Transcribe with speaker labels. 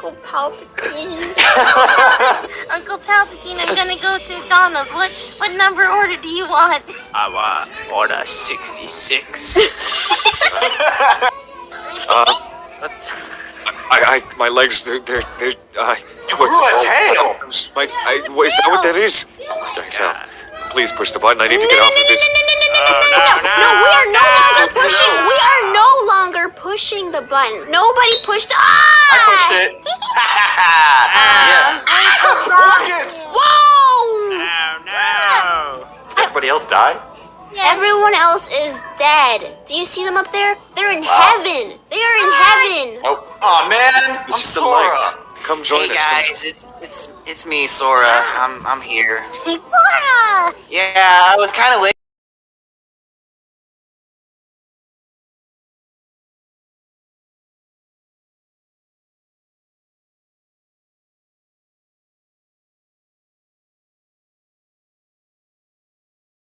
Speaker 1: Uncle Palpatine. Uncle Palpatine, I'm gonna go to McDonald's. What number order do you want?
Speaker 2: I want order 66.
Speaker 3: My legs, they're
Speaker 4: You grew a tail!
Speaker 3: Is that what that is? Okay, so, please push the button. I need to get off of this.
Speaker 1: No, we are no longer pushing. We are no longer pushing the button. Nobody pushed.
Speaker 4: I pushed it. Rockets!
Speaker 1: Whoa!
Speaker 2: Oh no!
Speaker 4: Everybody else died?
Speaker 1: Everyone else is dead. Do you see them up there? They're in heaven. They are in heaven.
Speaker 4: Oh man,
Speaker 3: It's just the
Speaker 4: Sora.
Speaker 3: legs. Come join
Speaker 5: Hey
Speaker 3: us.
Speaker 5: guys, it's me, Sora. I'm here.
Speaker 1: Sora!
Speaker 5: Yeah, I was kind of late.